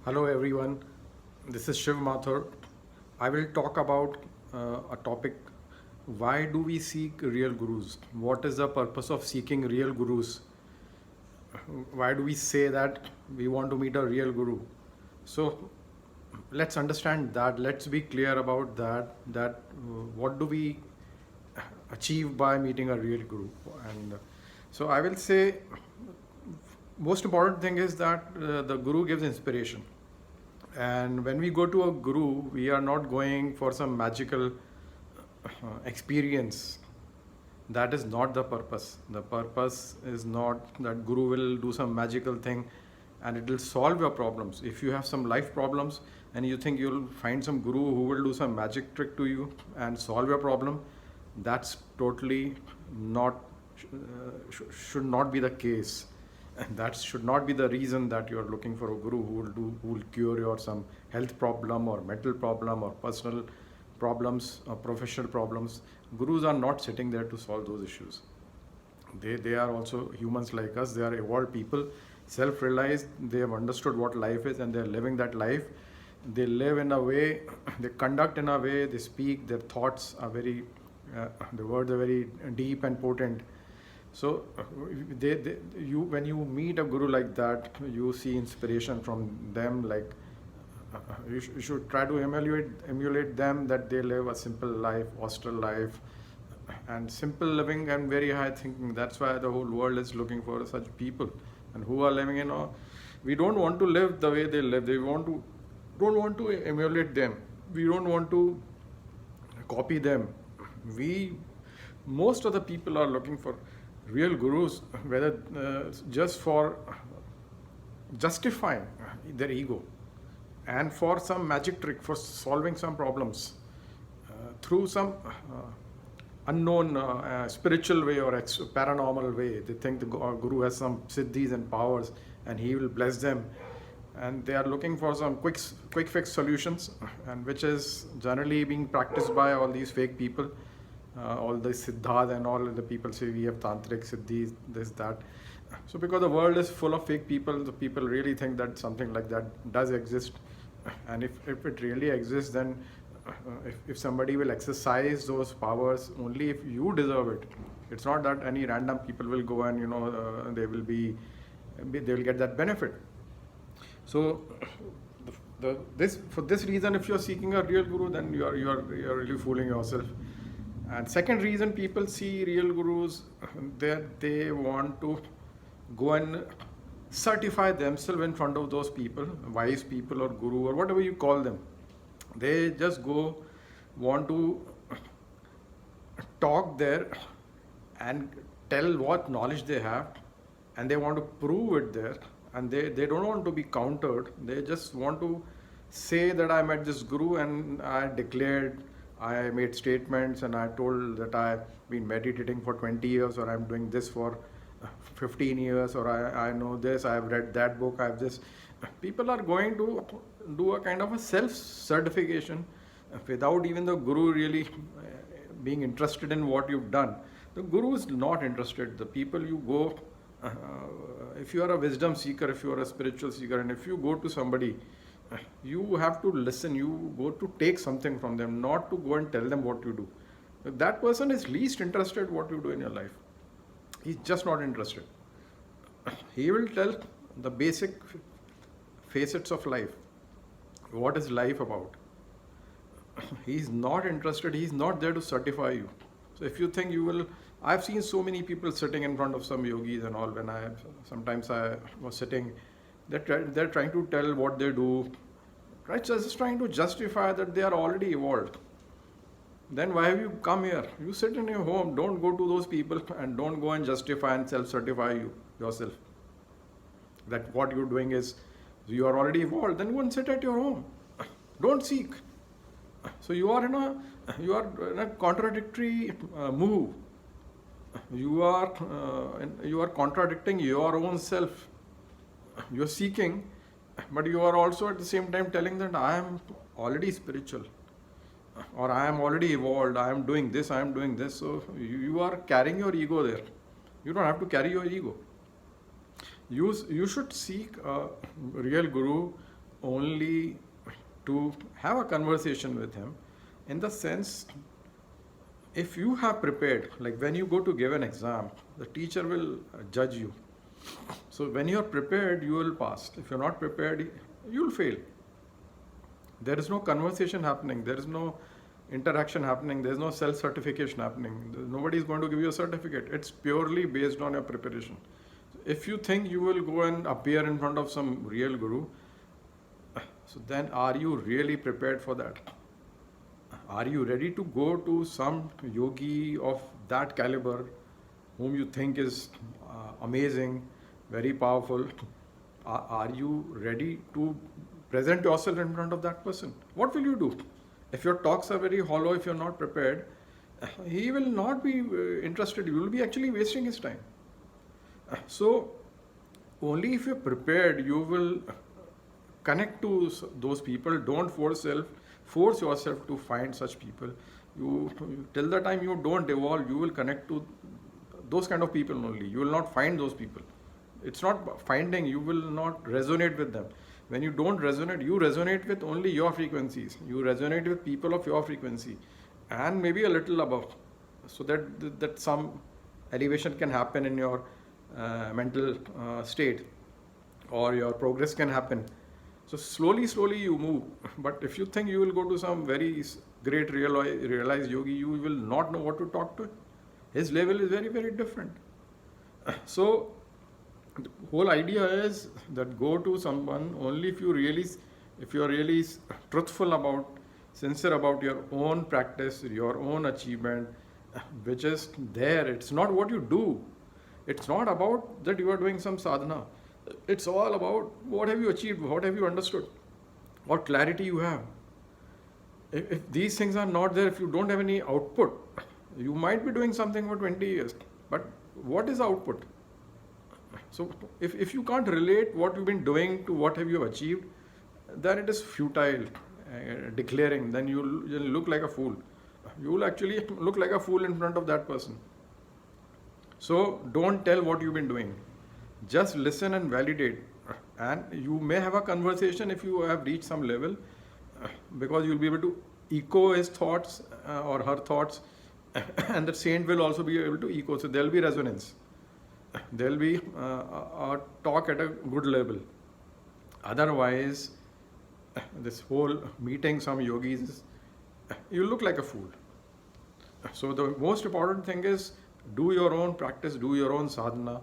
Hello everyone, this is Shiv Mathur. I will talk about a topic: why do we seek real gurus? What is the purpose of seeking real gurus? Why do we say that we want to meet a real guru? So let's understand that. Let's be clear about that what do we achieve by meeting a real guru? And I will say most important thing is that the guru gives inspiration. And when we go to a guru, we are not going for some magical experience. That is not the purpose. The purpose is not that guru will do some magical thing and it will solve your problems. If you have some life problems and you think you'll find some guru who will do some magic trick to you and solve your problem, that's totally not should not be the case. And that should not be the reason that you are looking for a guru who will cure your some health problem or mental problem or personal problems or professional problems. Gurus are not sitting there to solve those issues. They are also humans like us. They are evolved people, self-realized. They have understood what life is and they are living that life. They live in a way, they conduct in a way, they speak, their thoughts are very, the words are very deep and potent. So when you meet a guru like that, you see inspiration from them. Like you should try to emulate them, that they live a simple life, austere life, and simple living and very high thinking. That's why the whole world is looking for such people, and who are living in a. We don't want to live the way they live. Don't want to emulate them. We don't want to copy them. We Most of the people are looking for real gurus, whether just for justifying their ego and for some magic trick for solving some problems through some unknown spiritual way or paranormal way. They think the guru has some siddhis and powers and he will bless them, and they are looking for some quick fix solutions, and which is generally being practiced by all these fake people. All the siddhas and all the people say we have tantric siddhis, this, that. So because the world is full of fake people, the people really think that something like that does exist. And if it really exists, then if somebody will exercise those powers only if you deserve it. It's not that any random people will go and they will get that benefit. So for this reason, if you're seeking a real guru, then you're really fooling yourself. And second reason people see real gurus, that they want to go and certify themselves in front of those people, wise people or guru or whatever you call them. They just want to talk there and tell what knowledge they have, and they want to prove it there, and they don't want to be countered. They just want to say that I met this guru and I made statements and I told that I've been meditating for 20 years, or I'm doing this for 15 years, or I know this, I've read that book, I've just. People are going to do a kind of a self-certification without even the guru really being interested in what you've done. The guru is not interested. The people you go, if you are a wisdom seeker, if you are a spiritual seeker, and if you go to somebody, you have to listen. You go to take something from them, not to go and tell them what you do. That person is least interested what you do in your life. He's just not interested. He will tell the basic facets of life. What is life about? He's not interested. He's not there to certify you. So if you think you will, I've seen so many people sitting in front of some yogis and all. When sometimes I was sitting, they're trying to tell what they do, right? Just trying to justify that they are already evolved. Then why have you come here? You sit in your home. Don't go to those people and don't go and justify and self-certify yourself that what you're doing is you are already evolved. Then go and sit at your home. Don't seek. So you are in a contradictory move. You are contradicting your own self. You're seeking, but you are also at the same time telling that I am already spiritual, or I am already evolved, I am doing this, I am doing this. So you are carrying your ego there. You don't have to carry your ego. You should seek a real guru only to have a conversation with him, in the sense, if you have prepared, like when you go to give an exam, the teacher will judge you. So when you are prepared, you will pass. If you're not prepared, you will fail. There is no conversation happening, there is no interaction happening, there is no self certification happening. Nobody is going to give you a certificate. It's purely based on your preparation. If you think you will go and appear in front of some real guru, so then are you really prepared for that? Are you ready to go to some yogi of that caliber, whom you think is amazing, very powerful? Are you ready to present yourself in front of that person? What will you do? If your talks are very hollow, if you're not prepared, he will not be interested. You will be actually wasting his time. So, only if you're prepared, you will connect to those people. Don't force yourself to find such people. Till the time you don't evolve, you will connect to those kind of people only. You will not find those people. It's not finding, you will not resonate with them. When you don't resonate, you resonate with only your frequencies. You resonate with people of your frequency and maybe a little above, so that some elevation can happen in your mental state, or your progress can happen. So slowly you move. But if you think you will go to some very great realized yogi, you will not know what to talk to. His level is very, very different. So the whole idea is that go to someone only if you are really truthful about, sincere about your own practice, your own achievement, which is there. It's not what you do. It's not about that you are doing some sadhana. It's all about what have you achieved, what have you understood, what clarity you have. If these things are not there, if you don't have any output, you might be doing something for 20 years, but what is the output? So if you can't relate what you've been doing to what have you achieved, then it is futile declaring. Then you'll look like a fool. You will actually look like a fool in front of that person. So don't tell what you've been doing. Just listen and validate. And you may have a conversation if you have reached some level, because you'll be able to echo his thoughts or her thoughts, and the saint will also be able to echo. So there'll be resonance. There'll be a talk at a good level. Otherwise, this whole meeting some yogis, you look like a fool. So the most important thing is do your own practice, do your own sadhana,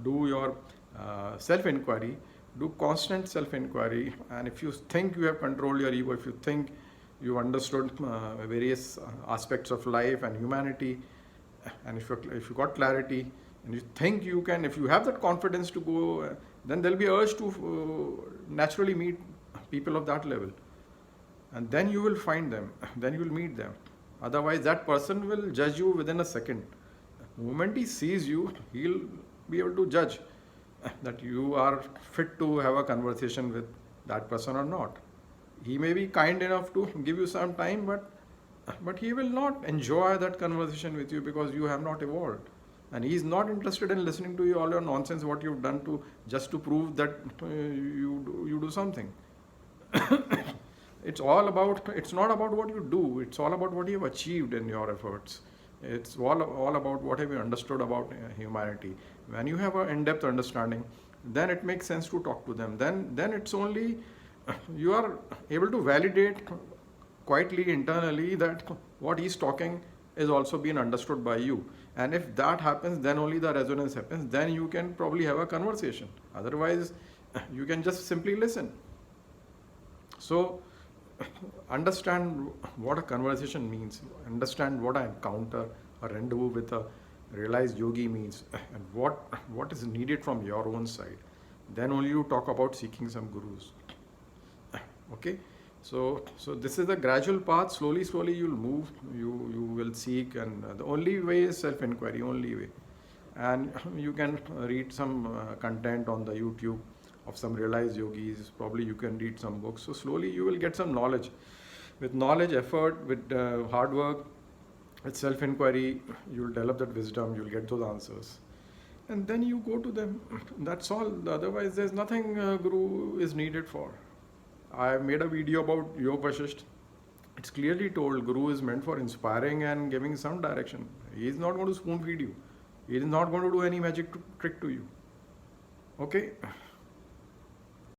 do your self-inquiry, do constant self-inquiry. And if you think you have controlled your ego, if you think you understood various aspects of life and humanity, and if you got clarity, and you think you can, if you have that confidence to go, then there'll be urge to naturally meet people of that level. And then you will find them, then you will meet them. Otherwise, that person will judge you within a second. The moment he sees you, he'll be able to judge that you are fit to have a conversation with that person or not. He may be kind enough to give you some time, but he will not enjoy that conversation with you because you have not evolved. And he is not interested in listening to you all your nonsense, what you've done to just to prove that you do something. It's not about what you do, it's all about what you have achieved in your efforts. It's all about what have you understood about humanity. When you have an in-depth understanding, then it makes sense to talk to them. Then it's only you are able to validate quietly internally that what he's talking is also being understood by you. And if that happens, then only the resonance happens. Then you can probably have a conversation. Otherwise, you can just simply listen. So understand what a conversation means. Understand what an encounter, a rendezvous with a realized yogi means, and what is needed from your own side. Then only you talk about seeking some gurus. Okay. So this is a gradual path. Slowly you'll move. You will seek, and the only way is self-inquiry. Only way. And you can read some content on the YouTube of some realized yogis. Probably you can read some books. So slowly you will get some knowledge. With knowledge, effort, with hard work, with self-inquiry, you'll develop that wisdom. You'll get those answers. and then you go to them. That's all. Otherwise, there's nothing Guru is needed for. I made a video about Yoga Vashisht. It's clearly told Guru is meant for inspiring and giving some direction. He is not going to spoon feed you. He is not going to do any magic trick to you. Okay?